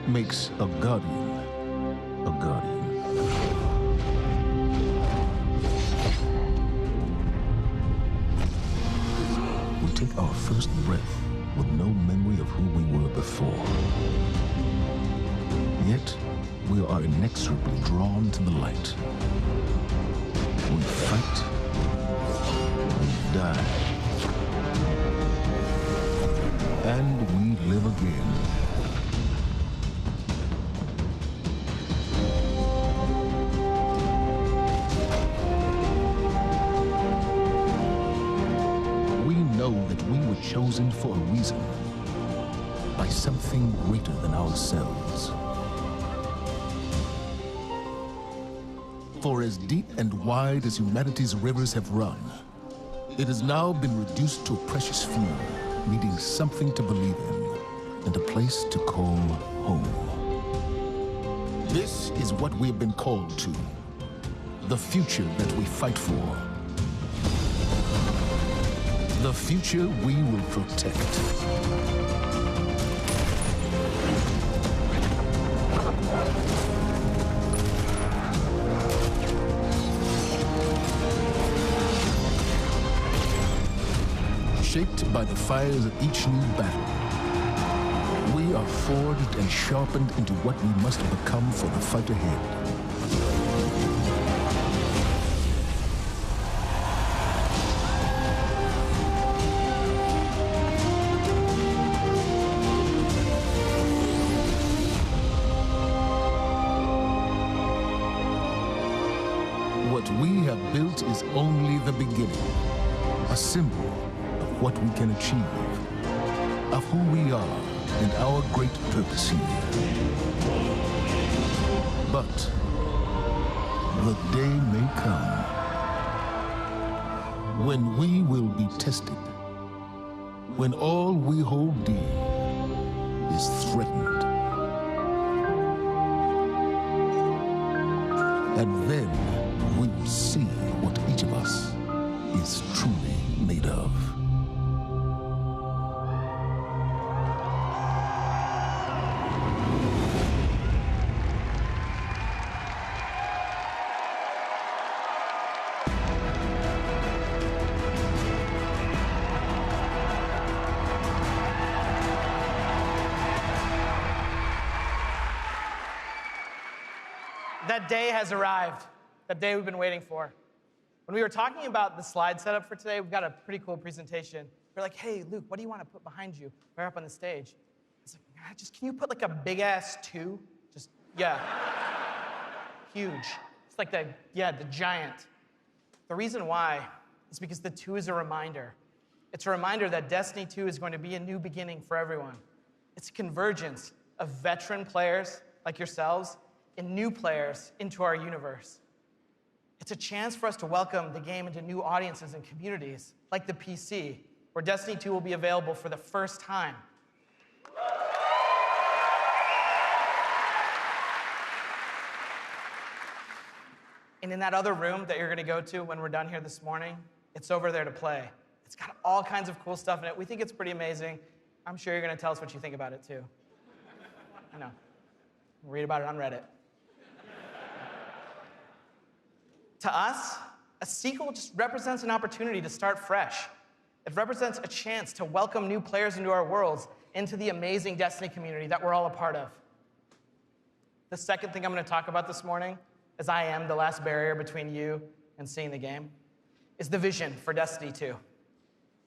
makes a guardian a guardian. We take our first breath with no memory of who we were before. Yet, we are inexorably drawn to the light. We fight, we die, and we live again. We know that we were chosen for a reason, by something greater than ourselves. For as deep and wide as humanity's rivers have run, it has now been reduced to a precious few, needing something to believe in and a place to call home. This is what we have been called to, the future that we fight for, the future we will protect. Shaped by the fires of each new battle, we are forged and sharpened into what we must become for the fight ahead. What we have built is only the beginning, a symbol what we can achieve, of who we are and our great purpose here. But the day may come when we will be tested, when all we hold dear is threatened. And then we will see what each of us is truly made of. That day has arrived, that day we've been waiting for. When we were talking about the slide setup for today, we've got a pretty cool presentation. We're like, hey, Luke, what do you want to put behind you? We're up on the stage. It's like, can you put like a big ass 2? Just, yeah. Huge. It's like the giant. The reason why is because the 2 is a reminder. It's a reminder that Destiny 2 is going to be a new beginning for everyone. It's a convergence of veteran players like yourselves and new players into our universe. It's a chance for us to welcome the game into new audiences and communities, like the PC, where Destiny 2 will be available for the first time. And in that other room that you're gonna go to when we're done here this morning, it's over there to play. It's got all kinds of cool stuff in it. We think it's pretty amazing. I'm sure you're gonna tell us what you think about it too. I know. Read about it on Reddit. To us, a sequel just represents an opportunity to start fresh. It represents a chance to welcome new players into our worlds, into the amazing Destiny community that we're all a part of. The second thing I'm going to talk about this morning, as I am the last barrier between you and seeing the game, is the vision for Destiny 2.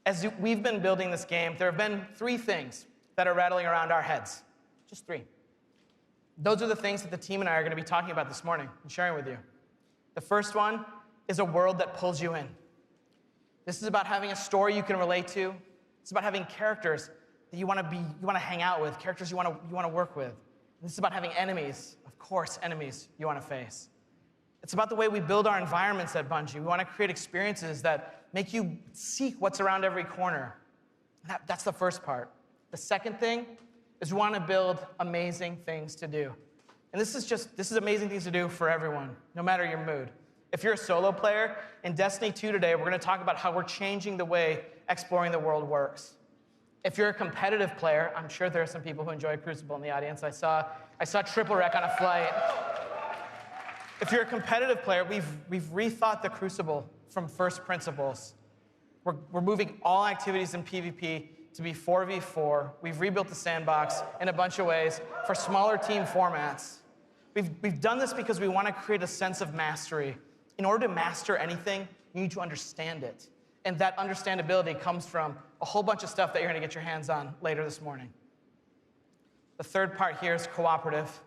As we've been building this game, there have been 3 things that are rattling around our heads. Just 3. Those are the things that the team and I are going to be talking about this morning and sharing with you. The first one is a world that pulls you in. This is about having a story you can relate to. It's about having characters that you want to hang out with, characters you want to work with. This is about having enemies, of course, enemies you want to face. It's about the way we build our environments at Bungie. We want to create experiences that make you seek what's around every corner. That's the first part. The second thing is we want to build amazing things to do. And this is amazing things to do for everyone, no matter your mood. If you're a solo player, in Destiny 2 today, we're going to talk about how we're changing the way exploring the world works. If you're a competitive player, I'm sure there are some people who enjoy Crucible in the audience. I saw Triple Wreck on a flight. If you're a competitive player, we've rethought the Crucible from first principles. We're moving all activities in PvP to be 4v4. We've rebuilt the sandbox in a bunch of ways for smaller team formats. We've done this because we want to create a sense of mastery. In order to master anything, you need to understand it. And that understandability comes from a whole bunch of stuff that you're going to get your hands on later this morning. The third part here is cooperative.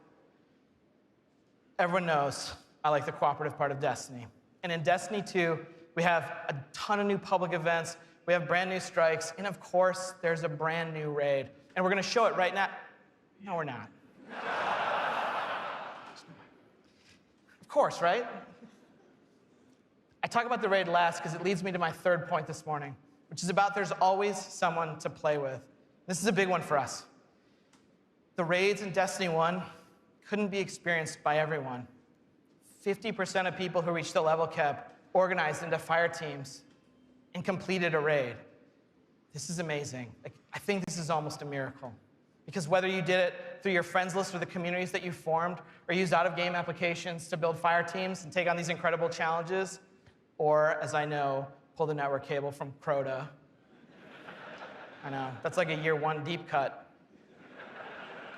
Everyone knows I like the cooperative part of Destiny. And in Destiny 2, we have a ton of new public events, we have brand new strikes, and of course, there's a brand new raid. And we're going to show it right now. No, we're not. Of course, right? I talk about the raid last because it leads me to my third point this morning, which is about there's always someone to play with. This is a big one for us. The raids in Destiny 1 couldn't be experienced by everyone. 50% of people who reached the level cap organized into fire teams and completed a raid. This is amazing. I think this is almost a miracle. Because whether you did it through your friends list or the communities that you formed, or used out-of-game applications to build fire teams and take on these incredible challenges, or, as I know, pull the network cable from Crota. I know, that's like a year one deep cut.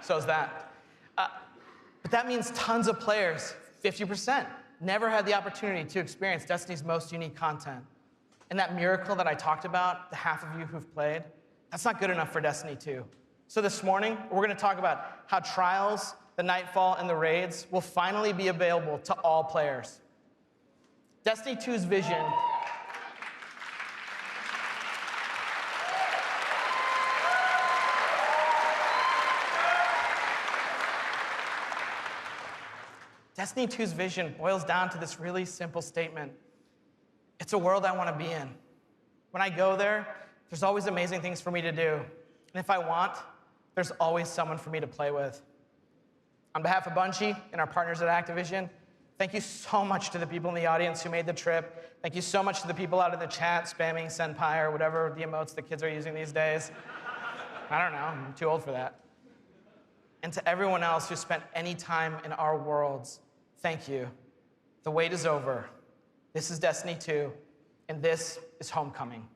So's that. But that means tons of players, 50%, never had the opportunity to experience Destiny's most unique content. And that miracle that I talked about, the half of you who've played, that's not good enough for Destiny 2. So this morning, we're going to talk about how Trials, the Nightfall, and the raids will finally be available to all players. Destiny 2's vision Destiny 2's vision boils down to this really simple statement. It's a world I want to be in. When I go there, there's always amazing things for me to do. And if I want, there's always someone for me to play with. On behalf of Bungie and our partners at Activision, thank you so much to the people in the audience who made the trip. Thank you so much to the people out in the chat spamming Senpai or whatever the emotes the kids are using these days. I don't know, I'm too old for that. And to everyone else who spent any time in our worlds, thank you. The wait is over. This is Destiny 2, and this is Homecoming.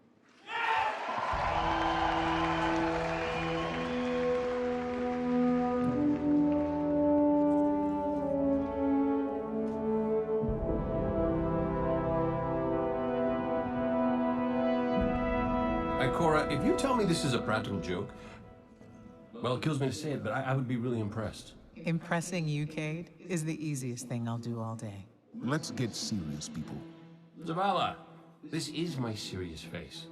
Cora, if you tell me this is a practical joke, well, it kills me to say it, but I would be really impressed. Impressing you, Cade, is the easiest thing I'll do all day. Let's get serious, people. Zavala, this is my serious face.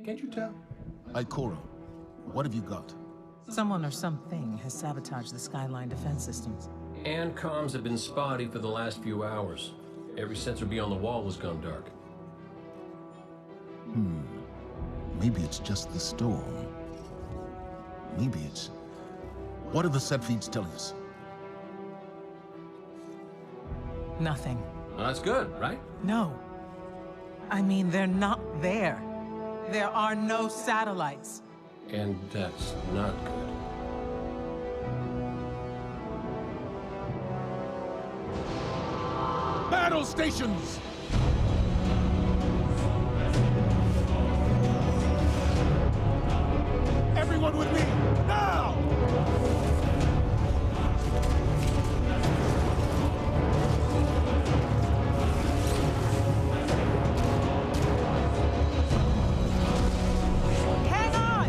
Can't you tell? Ikora, what have you got? Someone or something has sabotaged the Skyline defense systems. And comms have been spotty for the last few hours. Every sensor beyond the wall has gone dark. Maybe it's just the storm. Maybe it's... What are the set feeds telling us? Nothing. Well, that's good, right? No. I mean, they're not there. There are no satellites. And that's not good. Battle stations! Everyone with me, now! Hang on!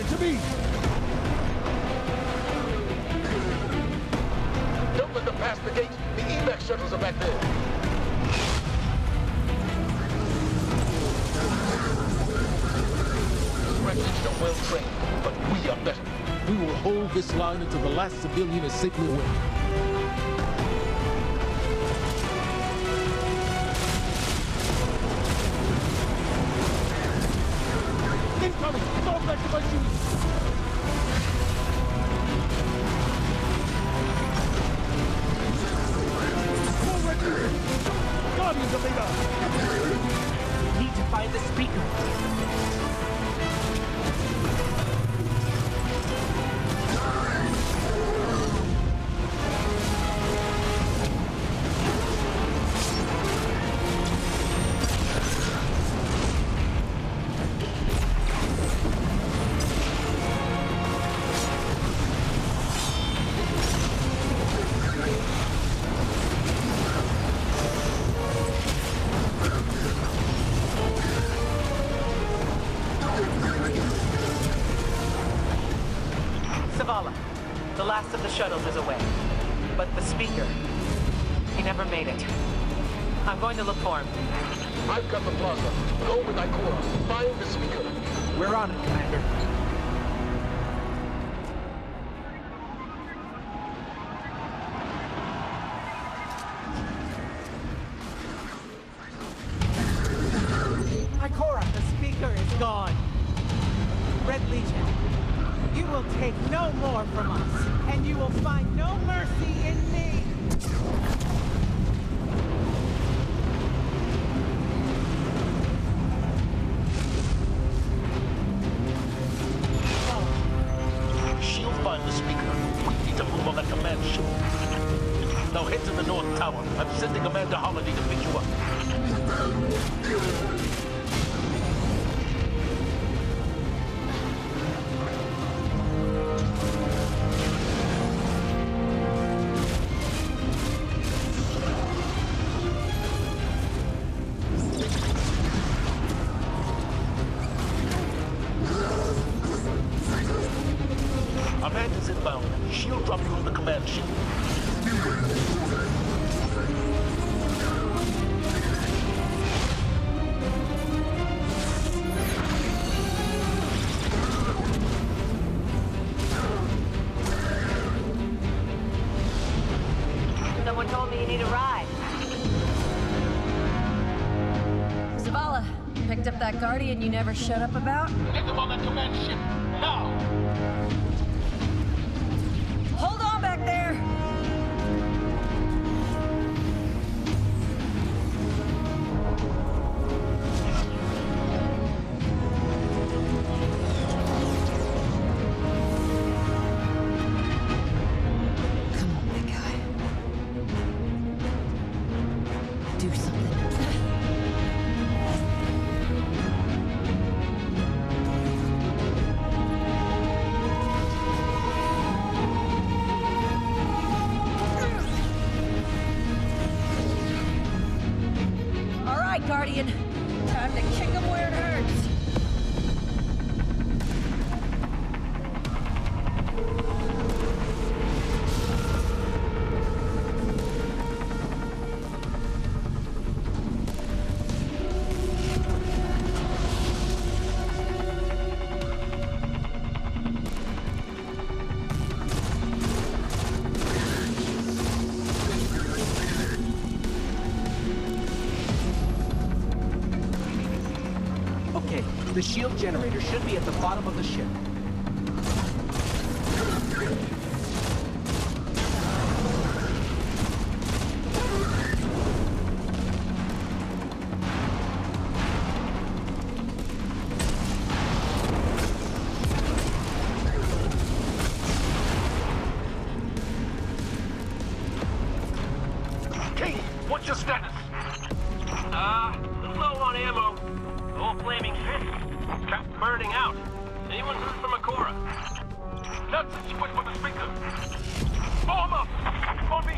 to me! Don't let them pass the gate. The evac shuttles are back there. Red Legion are well trained, but we are better. We will hold this line until the last civilian is safely away. Incoming! Fall back to my shoes! Guardians of the Need to find the speaker. The last of the shuttles is away. But the speaker, he never made it. I'm going to look for him. I've got the plaza. Go with Ikora. Find the speaker. We're on it, Commander. Ikora, the speaker is gone. Red Legion, you will take no more from us, and you will find no mercy in me. She'll find the speaker. We need to move on that command ship. Now head to the North Tower. I'm sending Commander Holiday to pick you up. Amanda's inbound. She'll drop you on the command ship. Someone told me you need a ride. Zavala, picked up that Guardian you never shut up about? Get them on that command ship. Now! Hold on back there! Come on, big guy. Do something. Guardian. Time to kick him where it hurts. The shield generator should be at the bottom of the ship. King, what's your status? Little low on ammo. Old flaming fish. Kept burning out. Anyone heard from Ikora? Not since you went for the speaker. Form up! On me!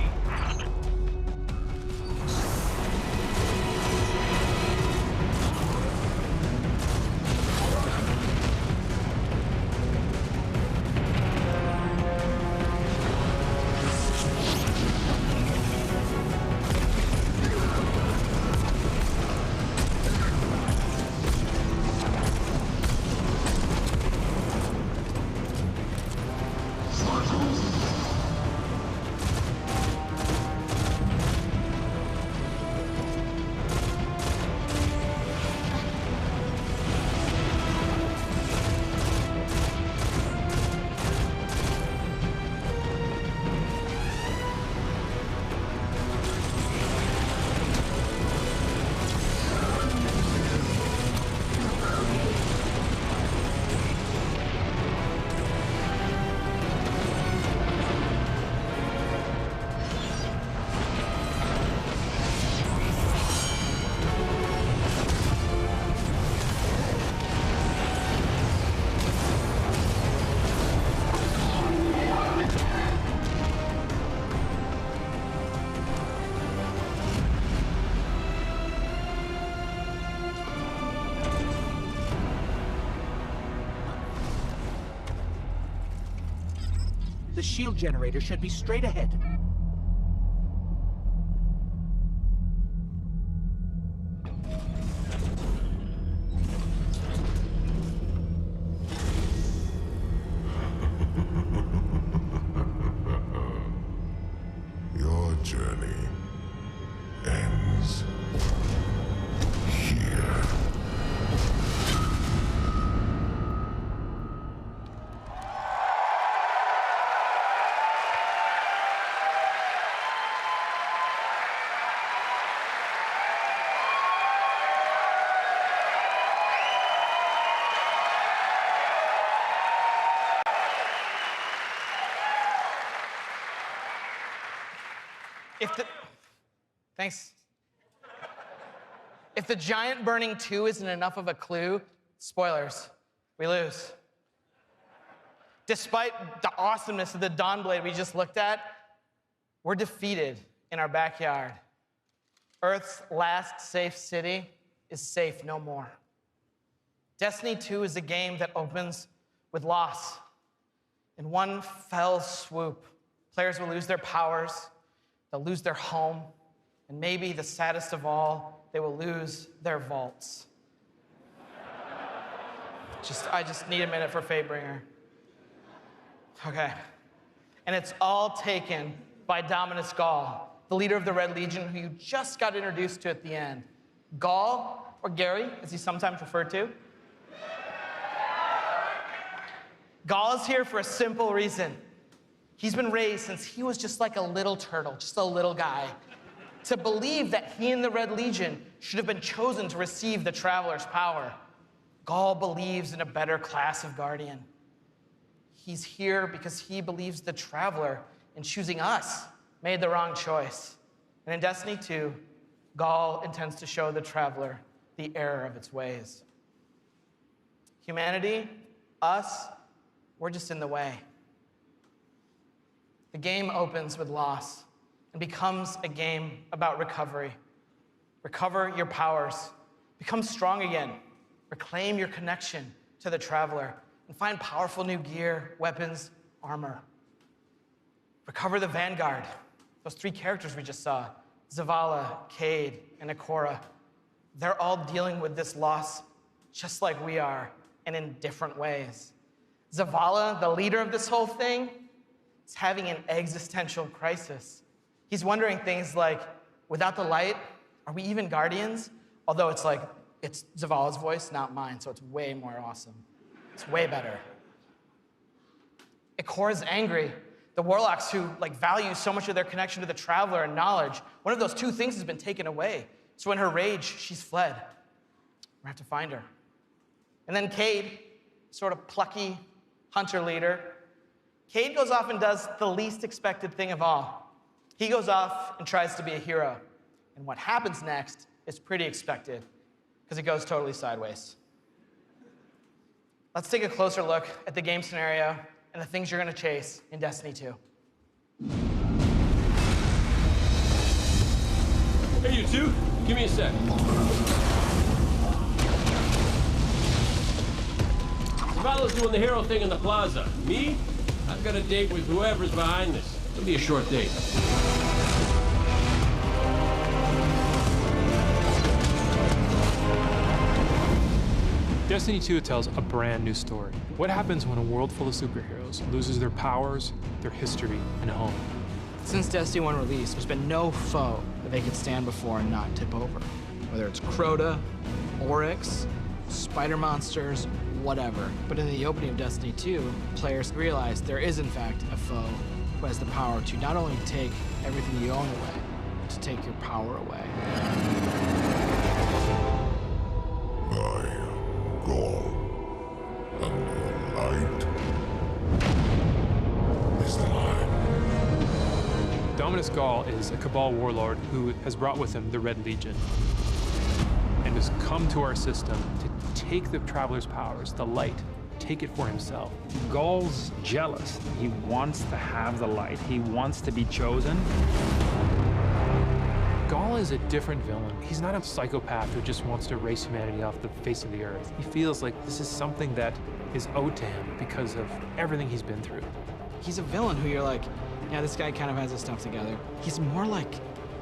The shield generator should be straight ahead. Your journey ends here. Thanks. If the giant burning 2 isn't enough of a clue, spoilers, we lose. Despite the awesomeness of the Dawnblade we just looked at, we're defeated in our backyard. Earth's last safe city is safe no more. Destiny 2 is a game that opens with loss. In one fell swoop, players will lose their powers, they'll lose their home, and maybe the saddest of all, they will lose their vaults. I just need a minute for Fatebringer. Okay. And it's all taken by Dominus Ghaul, the leader of the Red Legion, who you just got introduced to at the end. Ghaul, or Gary, as he's sometimes referred to. Ghaul is here for a simple reason. He's been raised since he was just like a little turtle, just a little guy, to believe that he and the Red Legion should have been chosen to receive the Traveler's power. Ghaul believes in a better class of Guardian. He's here because he believes the Traveler, in choosing us, made the wrong choice. And in Destiny 2, Ghaul intends to show the Traveler the error of its ways. Humanity, us, we're just in the way. The game opens with loss and becomes a game about recovery. Recover your powers. Become strong again. Reclaim your connection to the Traveler and find powerful new gear, weapons, armor. Recover the Vanguard. Those 3 characters we just saw, Zavala, Cade, and Ikora. They're all dealing with this loss just like we are, and in different ways. Zavala, the leader of this whole thing, is having an existential crisis. He's wondering things like, without the light, are we even Guardians? Although it's Zavala's voice, not mine, so it's way more awesome. It's way better. Ikora's angry. The Warlocks who value so much of their connection to the Traveler and knowledge, one of those 2 things has been taken away. So in her rage, she's fled. We're gonna have to find her. And then Cade, sort of plucky hunter leader. Cade goes off and does the least expected thing of all. He goes off and tries to be a hero. And what happens next is pretty expected, because it goes totally sideways. Let's take a closer look at the game scenario and the things you're going to chase in Destiny 2. Hey, you two, give me a sec. Zavala's doing the hero thing in the plaza. Me? I've got a date with whoever's behind this. It'll be a short date. Destiny 2 tells a brand new story. What happens when a world full of superheroes loses their powers, their history, and home? Since Destiny 1 release, there's been no foe that they could stand before and not tip over. Whether it's Crota, Oryx, spider monsters, whatever. But in the opening of Destiny 2, players realize there is in fact a foe who has the power to not only take everything you own away, but to take your power away. I am Ghaul, and your light is thine. Dominus Ghaul is a Cabal warlord who has brought with him the Red Legion and has come to our system to take the Traveler's powers, the light, take it for himself. Ghaul's jealous. He wants to have the light. He wants to be chosen. Ghaul is a different villain. He's not a psychopath who just wants to erase humanity off the face of the earth. He feels like this is something that is owed to him because of everything he's been through. He's a villain who you're like, yeah, this guy kind of has his stuff together. He's more like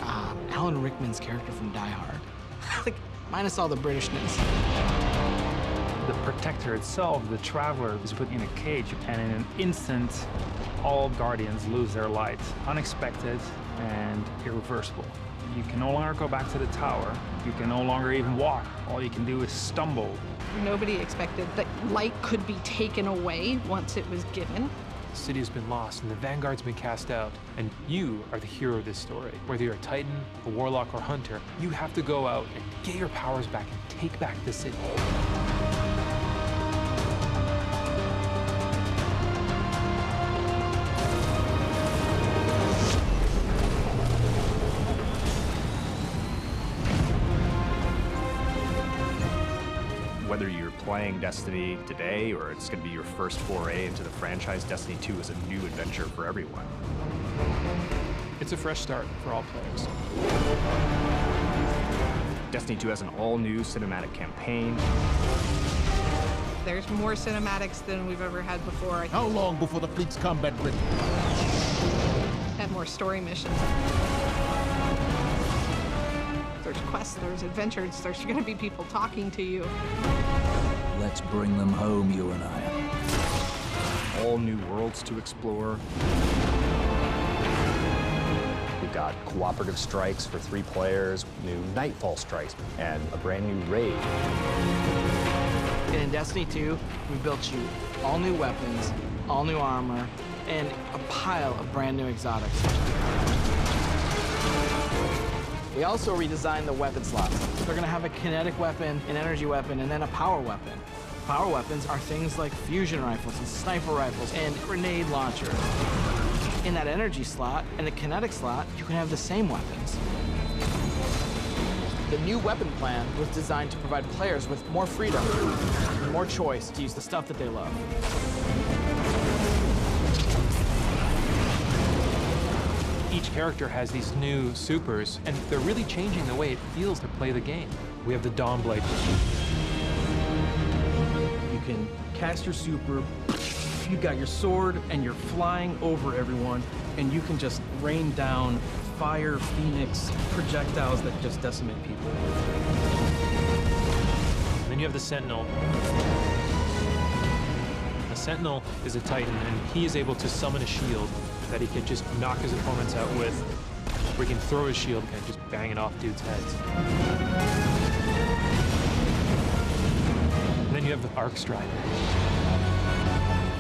Alan Rickman's character from Die Hard. Like, minus all the Britishness. The Protector itself, the Traveler, is put in a cage, and in an instant, all Guardians lose their light. Unexpected and irreversible. You can no longer go back to the tower. You can no longer even walk. All you can do is stumble. Nobody expected that light could be taken away once it was given. The city has been lost, and the Vanguard's been cast out. And you are the hero of this story. Whether you're a Titan, a Warlock, or Hunter, you have to go out and get your powers back and take back the city. Whether you're playing Destiny today or it's going to be your first foray into the franchise, Destiny 2 is a new adventure for everyone. It's a fresh start for all players. Destiny 2 has an all-new cinematic campaign. There's more cinematics than we've ever had before. How long before the fleet's combat ready? And more story missions. There's quests, there's adventures, there's gonna be people talking to you. Let's bring them home, you and I. All new worlds to explore. We've got cooperative strikes for 3 players, new Nightfall strikes, and a brand new raid. And in Destiny 2, we built you all new weapons, all new armor, and a pile of brand new exotics. We also redesigned the weapon slots. They're gonna have a kinetic weapon, an energy weapon, and then a power weapon. Power weapons are things like fusion rifles and sniper rifles and grenade launchers. In that energy slot and the kinetic slot, you can have the same weapons. The new weapon plan was designed to provide players with more freedom and more choice to use the stuff that they love. Each character has these new supers, and they're really changing the way it feels to play the game. We have the Dawnblade. You can cast your super, you got your sword, and you're flying over everyone, and you can just rain down fire, phoenix, projectiles that just decimate people. And then you have the Sentinel. A Sentinel is a Titan, and he is able to summon a shield that he can just knock his opponents out with, or he can throw his shield and just bang it off dudes' heads. And then you have the Arc Strider.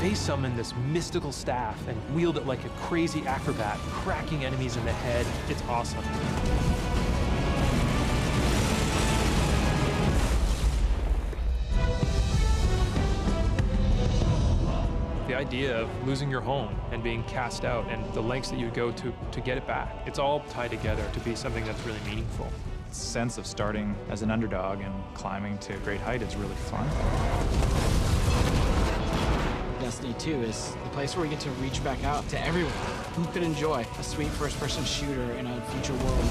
They summon this mystical staff and wield it like a crazy acrobat, cracking enemies in the head. It's awesome. The idea of losing your home and being cast out and the lengths that you go to get it back, it's all tied together to be something that's really meaningful. The sense of starting as an underdog and climbing to a great height is really fun. Destiny 2 is the place where we get to reach back out to everyone who could enjoy a sweet first-person shooter in a future world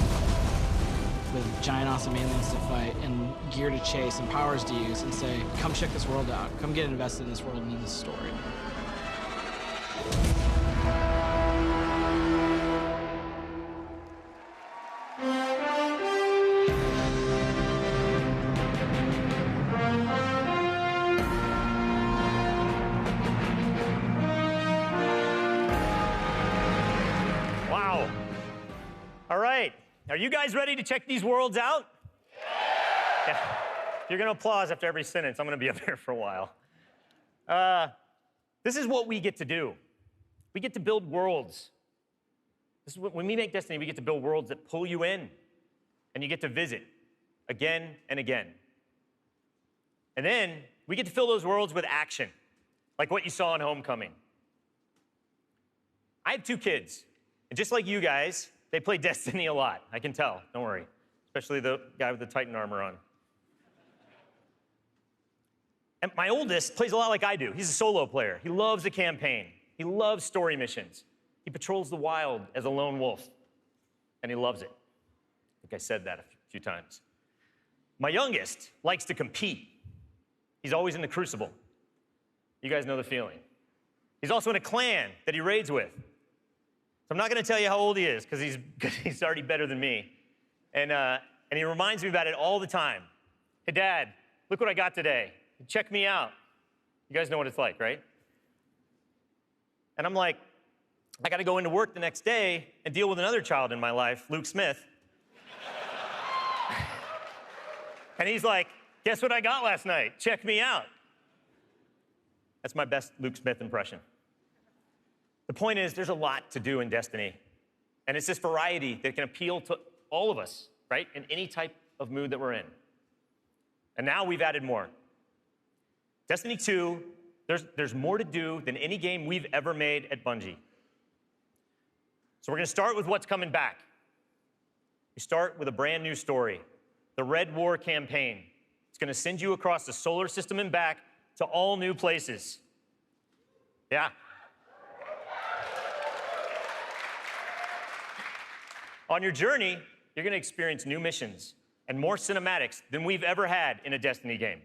with giant awesome aliens to fight and gear to chase and powers to use and say, come check this world out, come get invested in this world and in this story. Wow. All right. Are you guys ready to check these worlds out? Yeah. You're going to applause after every sentence. I'm going to be up here for a while. This is what we get to do. We get to build worlds. This is when we make Destiny, we get to build worlds that pull you in, and you get to visit again and again. And then we get to fill those worlds with action, like what you saw in Homecoming. I have 2 kids, and just like you guys, they play Destiny a lot. I can tell, don't worry, especially the guy with the Titan armor on. And my oldest plays a lot like I do. He's a solo player. He loves the campaign. He loves story missions. He patrols the wild as a lone wolf, and he loves it. I think I said that a few times. My youngest likes to compete. He's always in the Crucible. You guys know the feeling. He's also in a clan that he raids with. So I'm not going to tell you how old he is, because he's already better than me. And he reminds me about it all the time. Hey, Dad, look what I got today. Check me out. You guys know what it's like, right? And I'm like, I got to go into work the next day and deal with another child in my life, Luke Smith. And he's like, guess what I got last night? Check me out. That's my best Luke Smith impression. The point is, there's a lot to do in Destiny. And it's this variety that can appeal to all of us, right? In any type of mood that we're in. And now we've added more. Destiny 2, there's more to do than any game we've ever made at Bungie. So we're going to start with what's coming back. We start with a brand new story, the Red War campaign. It's going to send you across the solar system and back to all new places. Yeah. On your journey, you're going to experience new missions and more cinematics than we've ever had in a Destiny game.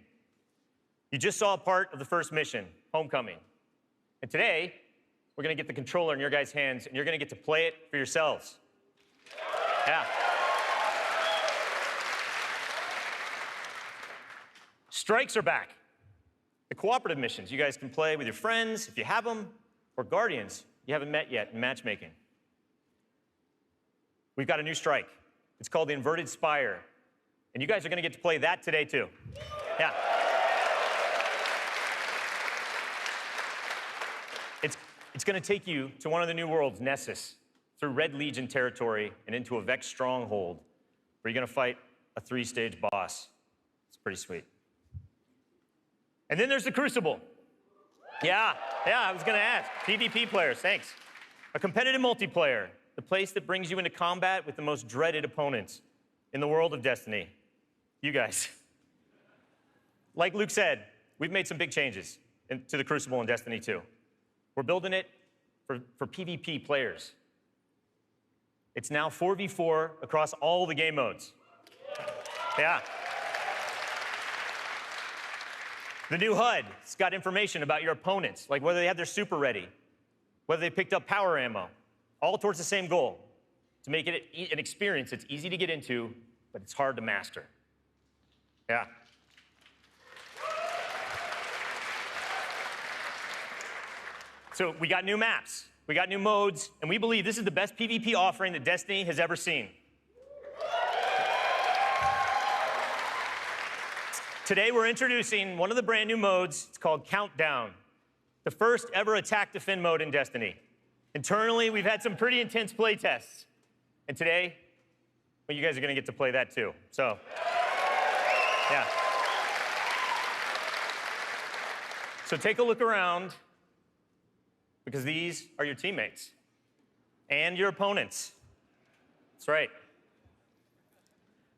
You just saw a part of the first mission, Homecoming. And today, we're going to get the controller in your guys' hands, and you're going to get to play it for yourselves. Yeah. Strikes are back. The cooperative missions you guys can play with your friends, if you have them, or Guardians you haven't met yet in matchmaking. We've got a new strike. It's called the Inverted Spire. And you guys are going to get to play that today, too. Yeah. It's going to take you to one of the new worlds, Nessus, through Red Legion territory and into a Vex stronghold, where you're going to fight a 3-stage boss. It's pretty sweet. And then there's the Crucible. Yeah, I was going to ask. PvP players, thanks. A competitive multiplayer, the place that brings you into combat with the most dreaded opponents in the world of Destiny. You guys. Like Luke said, we've made some big changes to the Crucible in Destiny 2. We're building it for PvP players. It's now 4v4 across all the game modes. Yeah. The new HUD, it's got information about your opponents, like whether they have their super ready, whether they picked up power ammo, all towards the same goal, to make it an experience that's easy to get into, but it's hard to master. Yeah. So we got new maps, we got new modes, and we believe this is the best PvP offering that Destiny has ever seen. Today we're introducing one of the brand new modes. It's called Countdown, the first ever attack defend mode in Destiny. Internally, we've had some pretty intense play tests. And today, well, you guys are going to get to play that too. So, yeah. So take a look around, because these are your teammates and your opponents. That's right.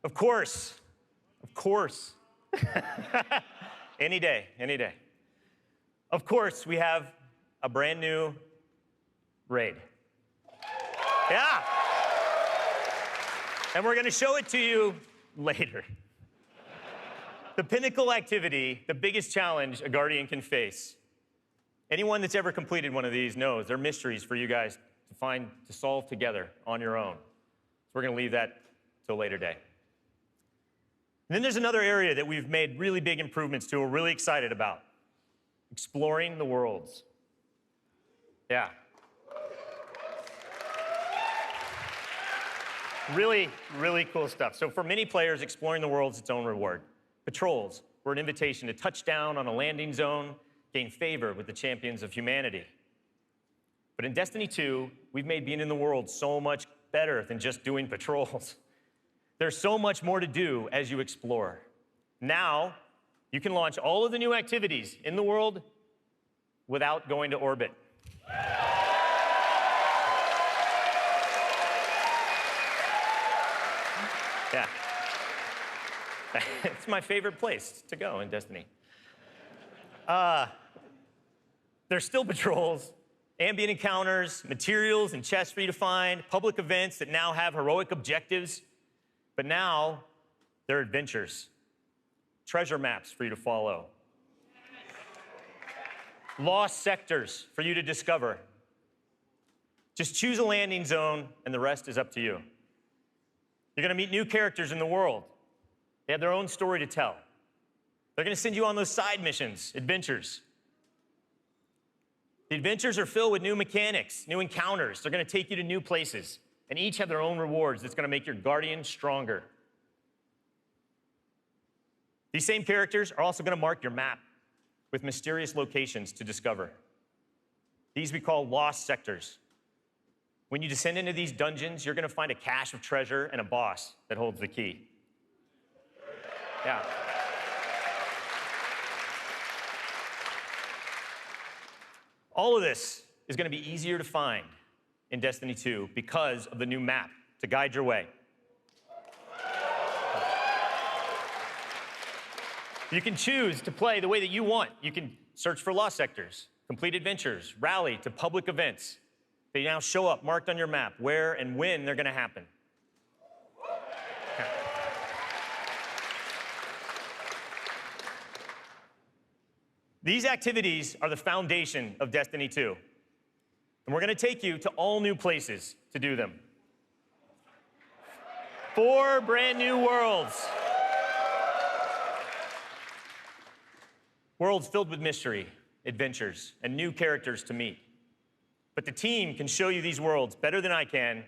Of course. Any day. Of course, we have a brand new raid. Yeah. And we're going to show it to you later. The pinnacle activity, the biggest challenge a Guardian can face. Anyone that's ever completed one of these knows they're mysteries for you guys to solve together on your own. So we're going to leave that till a later day. And then there's another area that we've made really big improvements to, we're really excited about. Exploring the worlds. Yeah. Really, really cool stuff. So for many players, exploring the world is its own reward. Patrols were an invitation to touch down on a landing zone, gain favor with the champions of humanity. But in Destiny 2, we've made being in the world so much better than just doing patrols. There's so much more to do as you explore. Now, you can launch all of the new activities in the world without going to orbit. Yeah. It's my favorite place to go in Destiny. There's still patrols, ambient encounters, materials and chests for you to find, public events that now have heroic objectives, but now they're adventures, treasure maps for you to follow. lost sectors for you to discover. Just choose a landing zone, and the rest is up to you. You're gonna meet new characters in the world. They have their own story to tell. They're gonna send you on those side missions, adventures. The adventures are filled with new mechanics, new encounters. They're gonna take you to new places, and each have their own rewards that's gonna make your Guardian stronger. These same characters are also gonna mark your map with mysterious locations to discover. These we call lost sectors. When you descend into these dungeons, you're gonna find a cache of treasure and a boss that holds the key. Yeah. All of this is gonna be easier to find in Destiny 2 because of the new map to guide your way. You can choose to play the way that you want. You can search for lost sectors, complete adventures, rally to public events. They now show up marked on your map where and when they're gonna happen. These activities are the foundation of Destiny 2. And we're gonna take you to all new places to do them. 4 brand new worlds. Worlds filled with mystery, adventures, and new characters to meet. But the team can show you these worlds better than I can,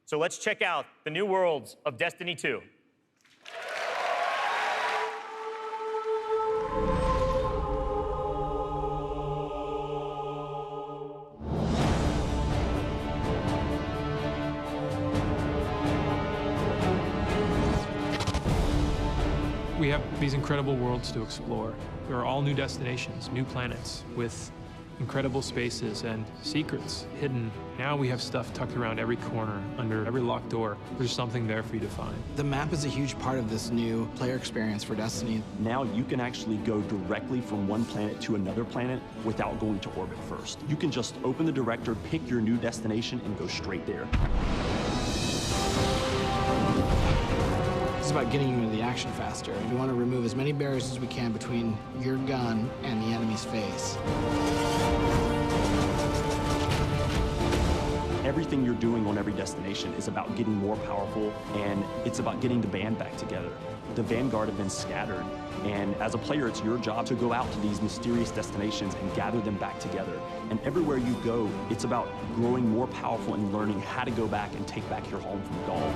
so let's check out the new worlds of Destiny 2. We have these incredible worlds to explore. There are all new destinations, new planets with incredible spaces and secrets hidden. Now we have stuff tucked around every corner, under every locked door. There's something there for you to find. The map is a huge part of this new player experience for Destiny. Now you can actually go directly from one planet to another planet without going to orbit first. You can just open the director, pick your new destination, and go straight there. It's about getting you into the action faster. We want to remove as many barriers as we can between your gun and the enemy's face. Everything you're doing on every destination is about getting more powerful, and it's about getting the band back together. The Vanguard have been scattered, and as a player, it's your job to go out to these mysterious destinations and gather them back together. And everywhere you go, it's about growing more powerful and learning how to go back and take back your home from Ghaul.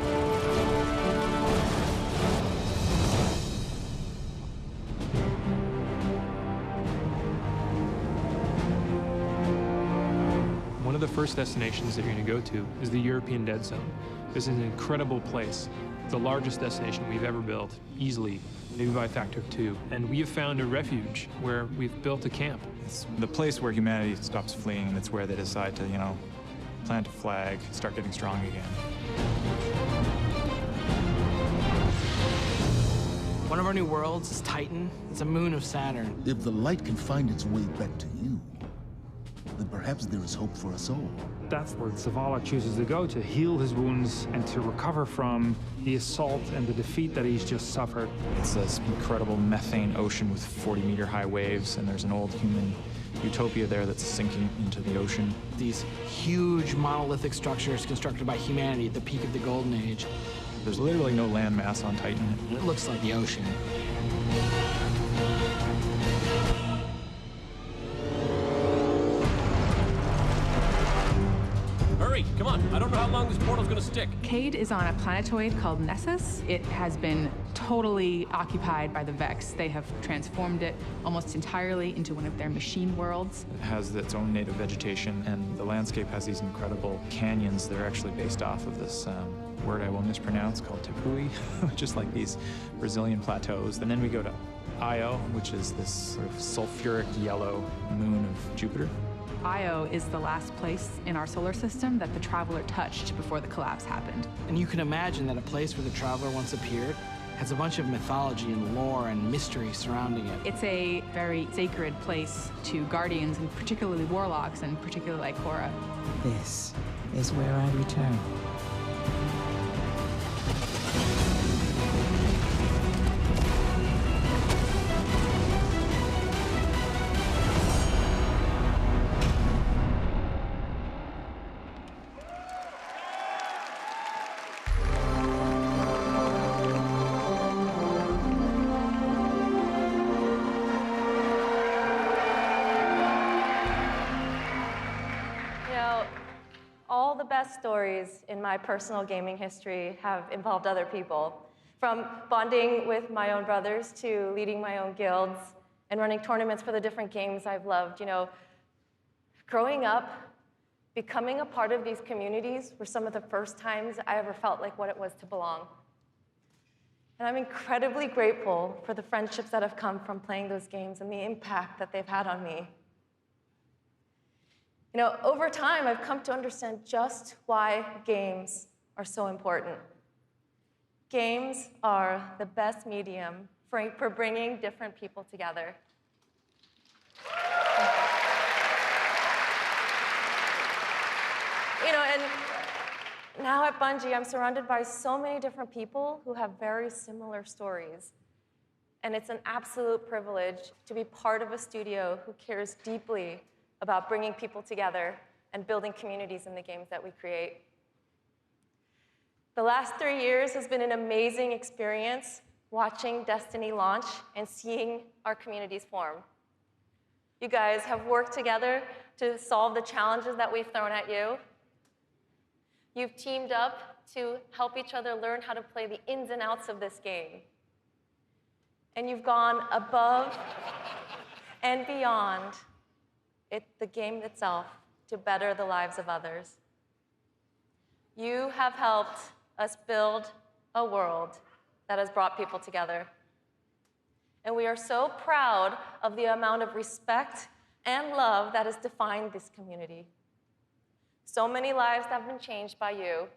One of the first destinations that you're going to go to is the European Dead Zone. This is an incredible place. It's the largest destination we've ever built, easily, maybe by a factor of 2. And we have found a refuge where we've built a camp. It's the place where humanity stops fleeing, and it's where they decide to, plant a flag, start getting strong again. One of our new worlds is Titan. It's a moon of Saturn. If the light can find its way back to you, then perhaps there is hope for us all. That's where Zavala chooses to go to heal his wounds and to recover from the assault and the defeat that he's just suffered. It's this incredible methane ocean with 40-meter-high waves, and there's an old human utopia there that's sinking into the ocean. These huge monolithic structures constructed by humanity at the peak of the Golden Age. There's literally no land mass on Titan. It looks like the ocean. Hurry, come on. I don't know how long this portal's gonna stick. Cade is on a planetoid called Nessus. It has been totally occupied by the Vex. They have transformed it almost entirely into one of their machine worlds. It has its own native vegetation, and the landscape has these incredible canyons that are actually based off of this word I will mispronounce called Tepui, just like these Brazilian plateaus. And then we go to Io, which is this sort of sulfuric yellow moon of Jupiter. Io is the last place in our solar system that the Traveler touched before the collapse happened. And you can imagine that a place where the Traveler once appeared has a bunch of mythology and lore and mystery surrounding it. It's a very sacred place to Guardians, and particularly Warlocks, and particularly Ikora. This is where I return. the best stories in my personal gaming history have involved other people. From bonding with my own brothers to leading my own guilds and running tournaments for the different games I've loved. You know, growing up, becoming a part of these communities were some of the first times I ever felt like what it was to belong. And I'm incredibly grateful for the friendships that have come from playing those games and the impact that they've had on me. You know, over time, I've come to understand just why games are so important. Games are the best medium for bringing different people together. You know, and now at Bungie, I'm surrounded by so many different people who have very similar stories. And it's an absolute privilege to be part of a studio who cares deeply about bringing people together and building communities in the games that we create. The last 3 years has been an amazing experience watching Destiny launch and seeing our communities form. You guys have worked together to solve the challenges that we've thrown at you. You've teamed up to help each other learn how to play the ins and outs of this game. And you've gone above and beyond the game itself to better the lives of others. You have helped us build a world that has brought people together. And we are so proud of the amount of respect and love that has defined this community. So many lives have been changed by you,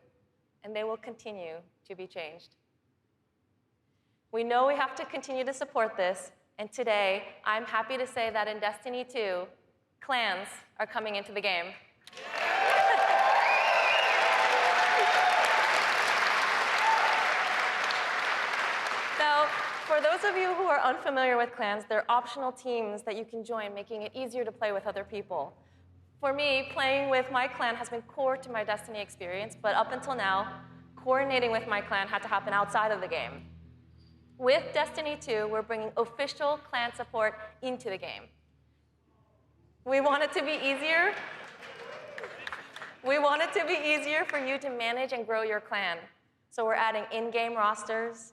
and they will continue to be changed. We know we have to continue to support this, and today, I'm happy to say that in Destiny 2, clans are coming into the game. Now, for those of you who are unfamiliar with clans, they're optional teams that you can join, making it easier to play with other people. For me, playing with my clan has been core to my Destiny experience, but up until now, coordinating with my clan had to happen outside of the game. With Destiny 2, we're bringing official clan support into the game. We want it to be easier. We want it to be easier for you to manage and grow your clan. So we're adding in-game rosters.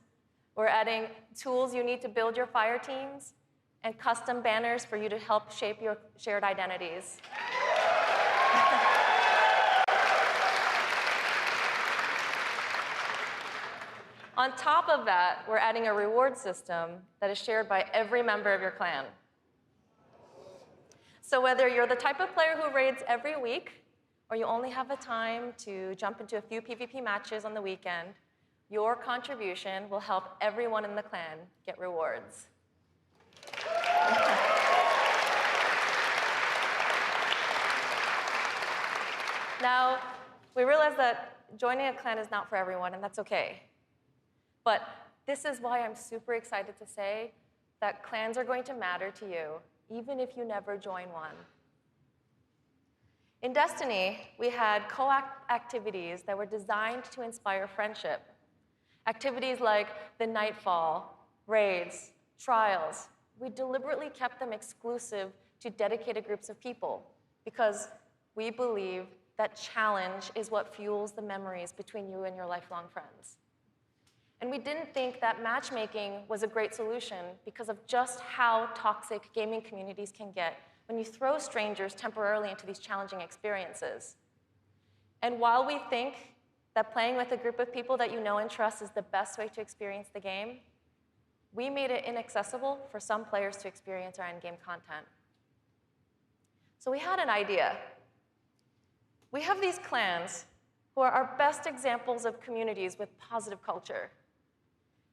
We're adding tools you need to build your fire teams and custom banners for you to help shape your shared identities. On top of that, we're adding a reward system that is shared by every member of your clan. So whether you're the type of player who raids every week, or you only have the time to jump into a few PvP matches on the weekend, your contribution will help everyone in the clan get rewards. Now, we realize that joining a clan is not for everyone, and that's okay. But this is why I'm super excited to say that clans are going to matter to you, even if you never join one. In Destiny, we had co-op activities that were designed to inspire friendship. Activities like the Nightfall, raids, trials. We deliberately kept them exclusive to dedicated groups of people because we believe that challenge is what fuels the memories between you and your lifelong friends. And we didn't think that matchmaking was a great solution because of just how toxic gaming communities can get when you throw strangers temporarily into these challenging experiences. And while we think that playing with a group of people that you know and trust is the best way to experience the game, we made it inaccessible for some players to experience our endgame content. So we had an idea. We have these clans who are our best examples of communities with positive culture.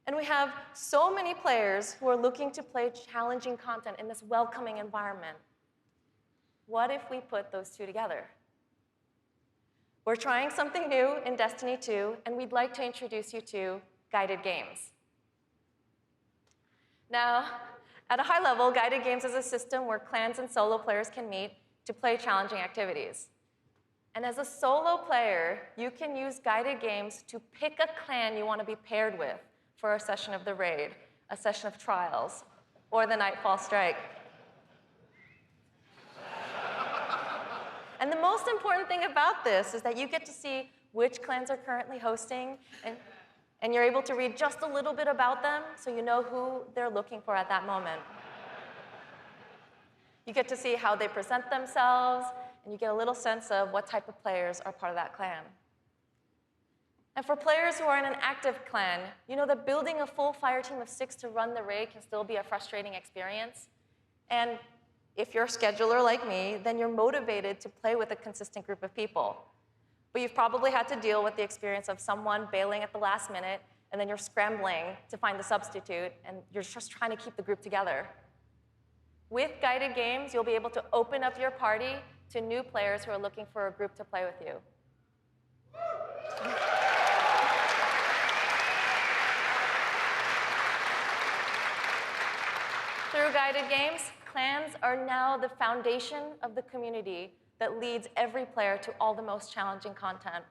And we have so many players who are looking to play challenging content in this welcoming environment. What if we put those two together? We're trying something new in Destiny 2, and we'd like to introduce you to guided games. Now, at a high level, guided games is a system where clans and solo players can meet to play challenging activities. And as a solo player, you can use guided games to pick a clan you want to be paired with for a session of the raid, a session of trials, or the Nightfall Strike. And the most important thing about this is that you get to see which clans are currently hosting, and you're able to read just a little bit about them so you know who they're looking for at that moment. You get to see how they present themselves, and you get a little sense of what type of players are part of that clan. And for players who are in an active clan, you know that building a full fire team of 6 to run the raid can still be a frustrating experience. And if you're a scheduler like me, then you're motivated to play with a consistent group of people. But you've probably had to deal with the experience of someone bailing at the last minute, and then you're scrambling to find the substitute, and you're just trying to keep the group together. With guided games, you'll be able to open up your party to new players who are looking for a group to play with you. Through guided games, clans are now the foundation of the community that leads every player to all the most challenging content.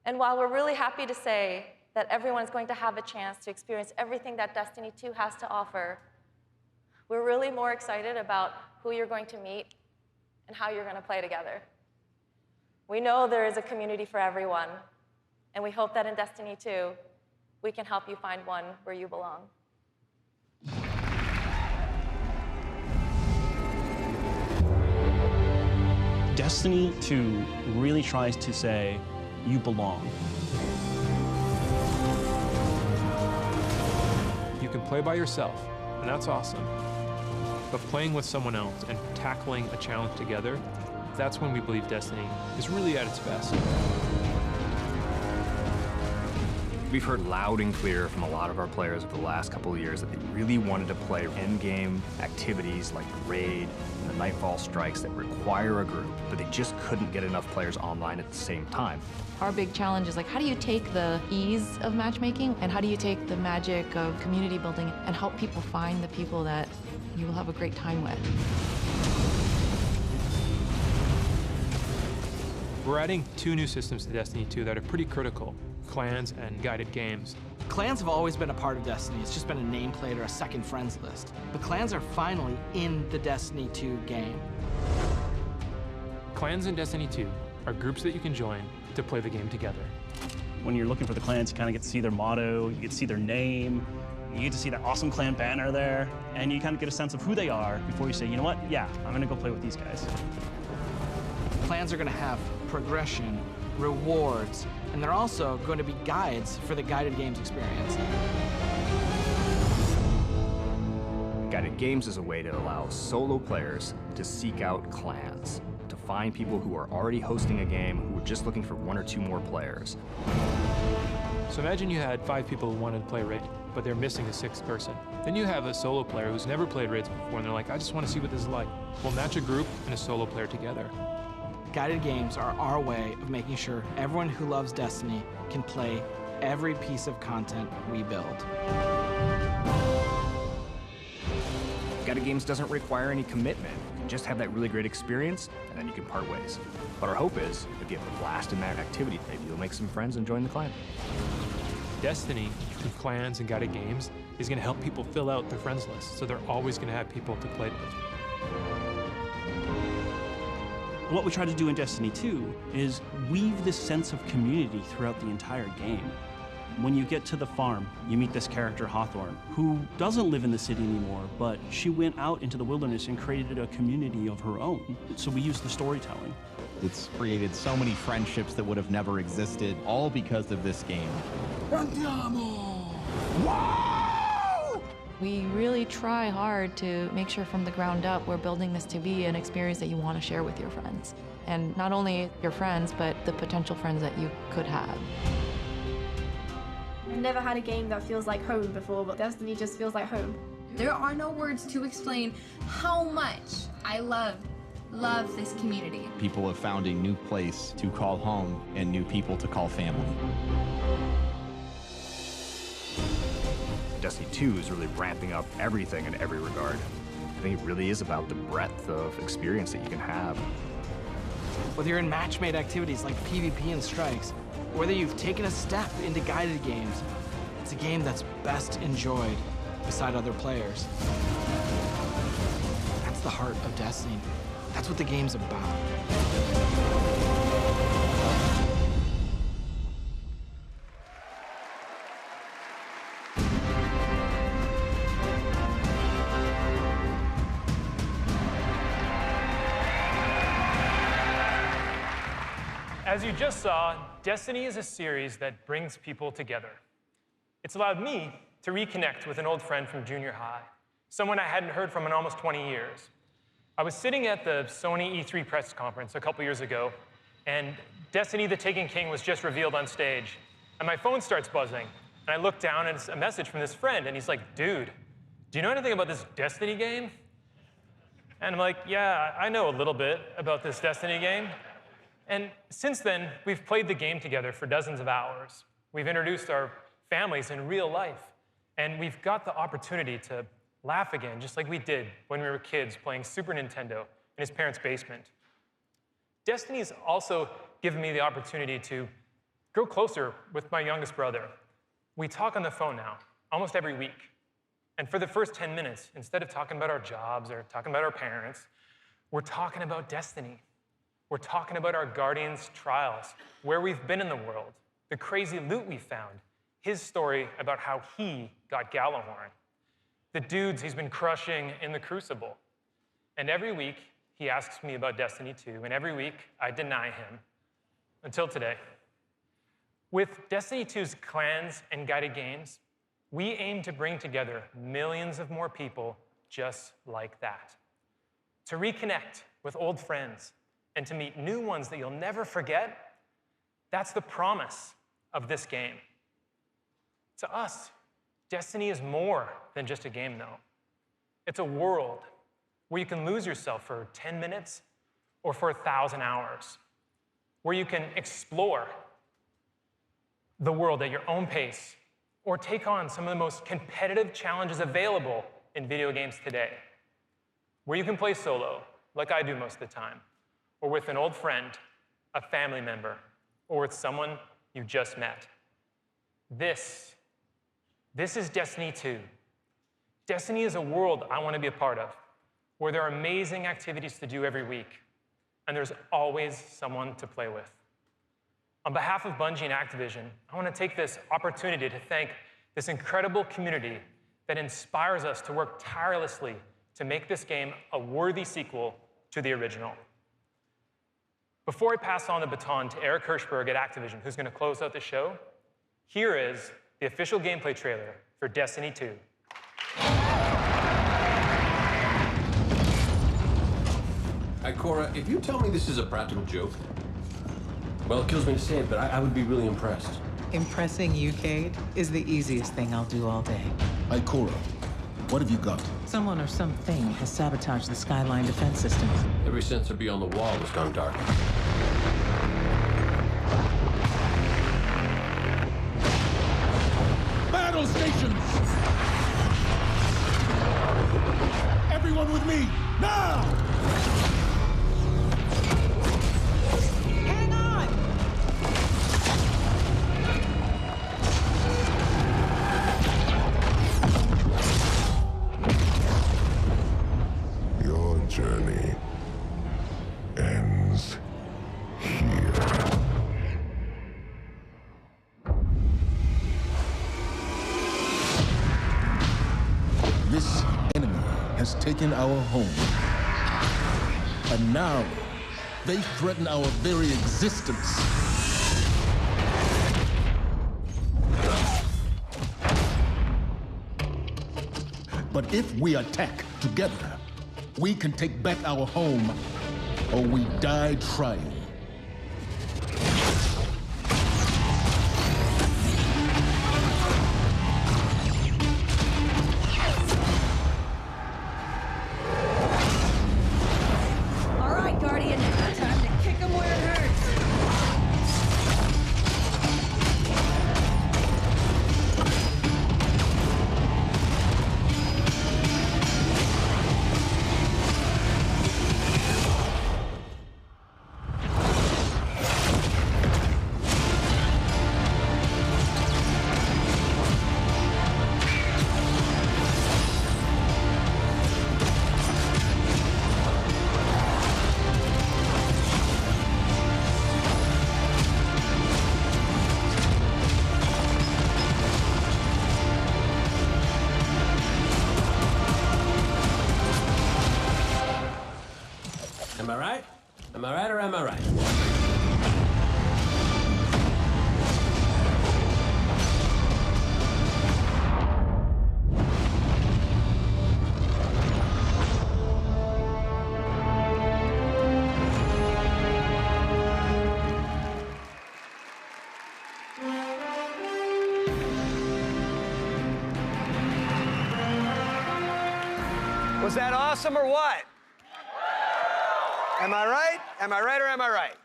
And while we're really happy to say that everyone's going to have a chance to experience everything that Destiny 2 has to offer, we're really more excited about who you're going to meet and how you're going to play together. We know there is a community for everyone, and we hope that in Destiny 2, we can help you find one where you belong. Destiny 2 really tries to say, you belong. You can play by yourself, and that's awesome. But playing with someone else and tackling a challenge together, that's when we believe Destiny is really at its best. We've heard loud and clear from a lot of our players over the last couple of years that they really wanted to play endgame activities like the raid and the Nightfall strikes that require a group, but they just couldn't get enough players online at the same time. Our big challenge is like, how do you take the ease of matchmaking and how do you take the magic of community building and help people find the people that you will have a great time with? We're adding 2 new systems to Destiny 2 that are pretty critical: clans and guided games. Clans have always been a part of Destiny. It's just been a nameplate or a second friends list. But clans are finally in the Destiny 2 game. Clans in Destiny 2 are groups that you can join to play the game together. When you're looking for the clans, you kind of get to see their motto, you get to see their name, you get to see that awesome clan banner there, and you kind of get a sense of who they are before you say, you know what, yeah, I'm gonna go play with these guys. Clans are gonna have progression, rewards, and they're also going to be guides for the guided games experience. Guided games is a way to allow solo players to seek out clans, to find people who are already hosting a game who are just looking for 1 or 2 more players. So imagine you had 5 people who wanted to play Raid, but they're missing a 6th person. Then you have a solo player who's never played Raids before, and they're like, I just want to see what this is like. We'll match a group and a solo player together. Guided games are our way of making sure everyone who loves Destiny can play every piece of content we build. Guided games doesn't require any commitment. You can just have that really great experience, and then you can part ways. But our hope is, if you have a blast in that activity, maybe you'll make some friends and join the clan. Destiny, through clans and guided games, is going to help people fill out their friends list, so they're always going to have people to play with. What we try to do in Destiny 2 is weave this sense of community throughout the entire game. When you get to the farm, you meet this character, Hawthorne, who doesn't live in the city anymore, but she went out into the wilderness and created a community of her own. So we use the storytelling. It's created so many friendships that would have never existed, all because of this game. Andiamo! We really try hard to make sure from the ground up we're building this to be an experience that you want to share with your friends. And not only your friends, but the potential friends that you could have. I've never had a game that feels like home before, but Destiny just feels like home. There are no words to explain how much I love this community. People have found a new place to call home and new people to call family. Destiny 2 is really ramping up everything in every regard. I think it really is about the breadth of experience that you can have. Whether you're in match-made activities like PvP and strikes, or whether you've taken a step into guided games, it's a game that's best enjoyed beside other players. That's the heart of Destiny. That's what the game's about. As you just saw, Destiny is a series that brings people together. It's allowed me to reconnect with an old friend from junior high, someone I hadn't heard from in almost 20 years. I was sitting at the Sony E3 press conference a couple years ago, and Destiny the Taken King was just revealed on stage. And my phone starts buzzing, and I look down, and it's a message from this friend, and he's like, dude, do you know anything about this Destiny game? And I'm like, yeah, I know a little bit about this Destiny game. And since then, we've played the game together for dozens of hours. We've introduced our families in real life, and we've got the opportunity to laugh again, just like we did when we were kids playing Super Nintendo in his parents' basement. Destiny's also given me the opportunity to grow closer with my youngest brother. We talk on the phone now, almost every week. And for the first 10 minutes, instead of talking about our jobs or talking about our parents, we're talking about Destiny. We're talking about our Guardians' trials, where we've been in the world, the crazy loot we found, his story about how he got Gallahorn, the dudes he's been crushing in the Crucible. And every week, he asks me about Destiny 2, and every week, I deny him, until today. With Destiny 2's clans and guided games, we aim to bring together millions of more people just like that, to reconnect with old friends, and to meet new ones that you'll never forget. That's the promise of this game. To us, Destiny is more than just a game, though. It's a world where you can lose yourself for 10 minutes or for 1,000 hours, where you can explore the world at your own pace or take on some of the most competitive challenges available in video games today, where you can play solo, like I do most of the time, or with an old friend, a family member, or with someone you just met. This is Destiny 2. Destiny is a world I want to be a part of, where there are amazing activities to do every week, and there's always someone to play with. On behalf of Bungie and Activision, I want to take this opportunity to thank this incredible community that inspires us to work tirelessly to make this game a worthy sequel to the original. Before I pass on the baton to Eric Hirschberg at Activision, who's going to close out the show, here is the official gameplay trailer for Destiny 2. Cora, if you tell me this is a practical joke, well, it kills me to say it, but I would be really impressed. Impressing you, Cade, is the easiest thing I'll do all day. Cora, what have you got? Someone or something has sabotaged the Skyline defense systems. Every sensor beyond the wall has gone dark. Battle stations! Everyone with me, now! Hang on! Your journey ends here. This enemy has taken our home. And now, they threaten our very existence. But if we attack together, we can take back our home, or we die trying. All right, Guardian, time to kick him where it hurts. Am I right? Am I right or am I right? Was that awesome or what? Am I right? Am I right or am I right?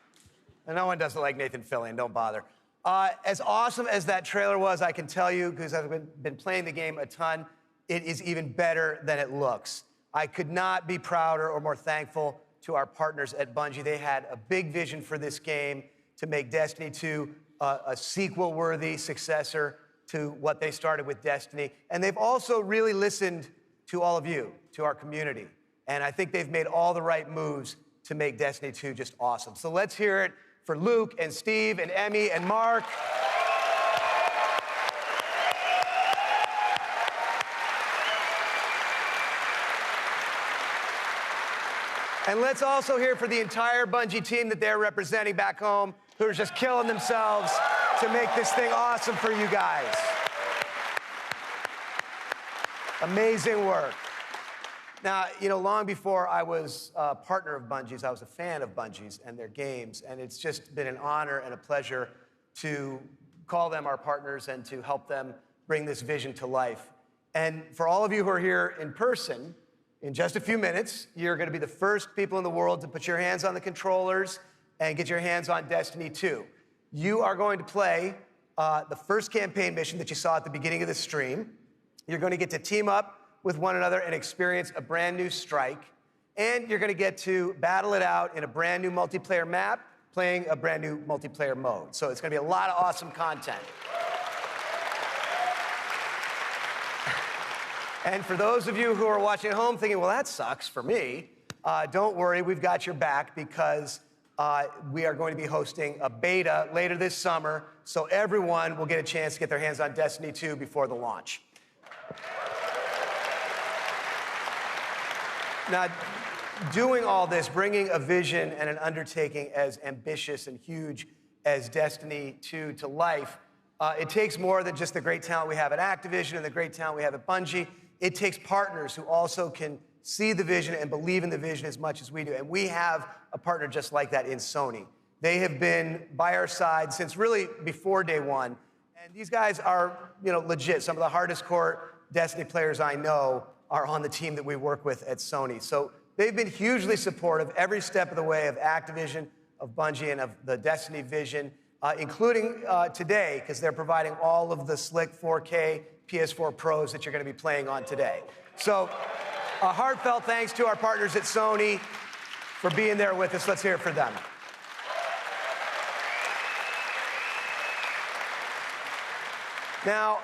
And no one doesn't like Nathan Fillion, don't bother. As awesome as that trailer was, I can tell you, because I've been playing the game a ton, it is even better than it looks. I could not be prouder or more thankful to our partners at Bungie. They had a big vision for this game to make Destiny 2 a sequel-worthy successor to what they started with Destiny. And they've also really listened to all of you, to our community. And I think they've made all the right moves to make Destiny 2 just awesome. So let's hear it for Luke and Steve and Emmy and Mark. And let's also hear for the entire Bungie team that they're representing back home, who are just killing themselves to make this thing awesome for you guys. Amazing work. Now, you know, long before I was a partner of Bungie's, I was a fan of Bungie's and their games, and it's just been an honor and a pleasure to call them our partners and to help them bring this vision to life. And for all of you who are here in person, in just a few minutes, you're going to be the first people in the world to put your hands on the controllers and get your hands on Destiny 2. You are going to play the first campaign mission that you saw at the beginning of the stream. You're going to get to team up with one another and experience a brand new strike. And you're going to get to battle it out in a brand new multiplayer map, playing a brand new multiplayer mode. So it's going to be a lot of awesome content. And for those of you who are watching at home thinking, well, that sucks for me, don't worry, we've got your back, because we are going to be hosting a beta later this summer, so everyone will get a chance to get their hands on Destiny 2 before the launch. Now, doing all this, bringing a vision and an undertaking as ambitious and huge as Destiny 2 to life, it takes more than just the great talent we have at Activision and the great talent we have at Bungie. It takes partners who also can see the vision and believe in the vision as much as we do. And we have a partner just like that in Sony. They have been by our side since really before day one. And these guys are, you know, legit. Some of the hardest core Destiny players I know are on the team that we work with at Sony. So they've been hugely supportive every step of the way of Activision, of Bungie, and of the Destiny vision, including today, because they're providing all of the slick 4K PS4 Pros that you're going to be playing on today. So a heartfelt thanks to our partners at Sony for being there with us. Let's hear it for them. Now,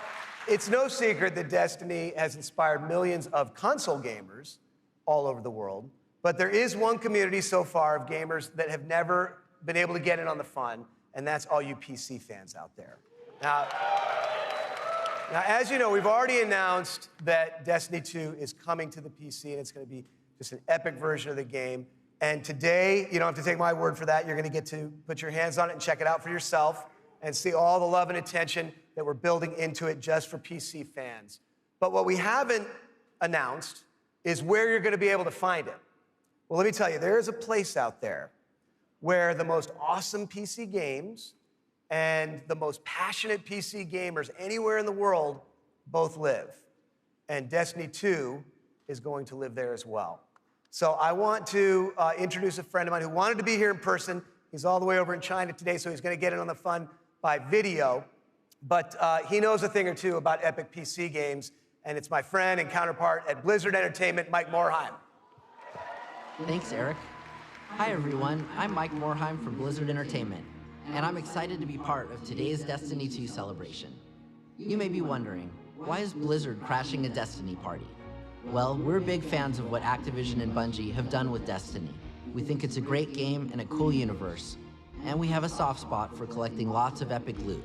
it's no secret that Destiny has inspired millions of console gamers all over the world, but there is one community so far of gamers that have never been able to get in on the fun, and that's all you PC fans out there. Now, as you know, we've already announced that Destiny 2 is coming to the PC, and it's going to be just an epic version of the game. And today, you don't have to take my word for that. You're going to get to put your hands on it and check it out for yourself and see all the love and attention that we're building into it just for PC fans. But what we haven't announced is where you're going to be able to find it. Well, let me tell you, there is a place out there where the most awesome PC games and the most passionate PC gamers anywhere in the world both live. And Destiny 2 is going to live there as well. So I want to introduce a friend of mine who wanted to be here in person. He's all the way over in China today, so he's going to get in on the fun by video. But he knows a thing or two about epic PC games, and it's my friend and counterpart at Blizzard Entertainment, Mike Morhaime. Thanks, Eric. Hi, everyone. I'm Mike Morhaime from Blizzard Entertainment, and I'm excited to be part of today's Destiny 2 celebration. You may be wondering, why is Blizzard crashing a Destiny party? Well, we're big fans of what Activision and Bungie have done with Destiny. We think it's a great game and a cool universe, and we have a soft spot for collecting lots of epic loot.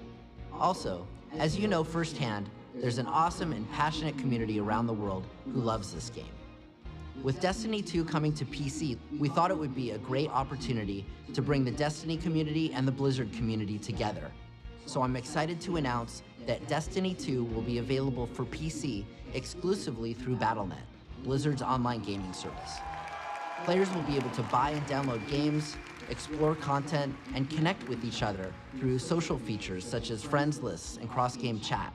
Also, as you know firsthand, there's an awesome and passionate community around the world who loves this game. With Destiny 2 coming to PC, we thought it would be a great opportunity to bring the Destiny community and the Blizzard community together. So I'm excited to announce that Destiny 2 will be available for PC exclusively through Battle.net, Blizzard's online gaming service. Players will be able to buy and download games, explore content, and connect with each other through social features such as friends lists and cross-game chat.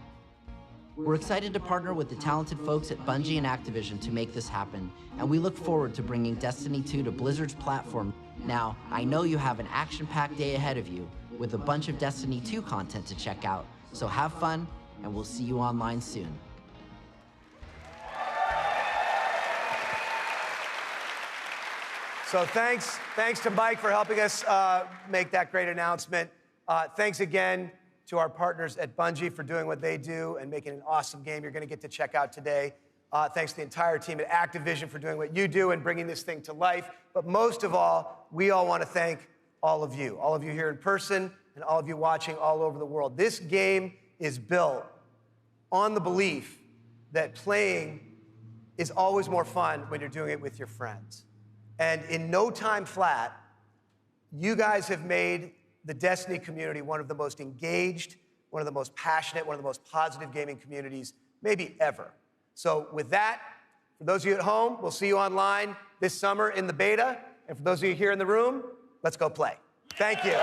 We're excited to partner with the talented folks at Bungie and Activision to make this happen, and we look forward to bringing Destiny 2 to Blizzard's platform. Now, I know you have an action-packed day ahead of you with a bunch of Destiny 2 content to check out, so have fun, and we'll see you online soon. So thanks to Mike for helping us make that great announcement. Thanks again to our partners at Bungie for doing what they do and making an awesome game you're going to get to check out today. Thanks to the entire team at Activision for doing what you do and bringing this thing to life. But most of all, we all want to thank all of you here in person and all of you watching all over the world. This game is built on the belief that playing is always more fun when you're doing it with your friends. And in no time flat, you guys have made the Destiny community one of the most engaged, one of the most passionate, one of the most positive gaming communities maybe ever. So with that, for those of you at home, we'll see you online this summer in the beta. And for those of you here in the room, let's go play. Thank you.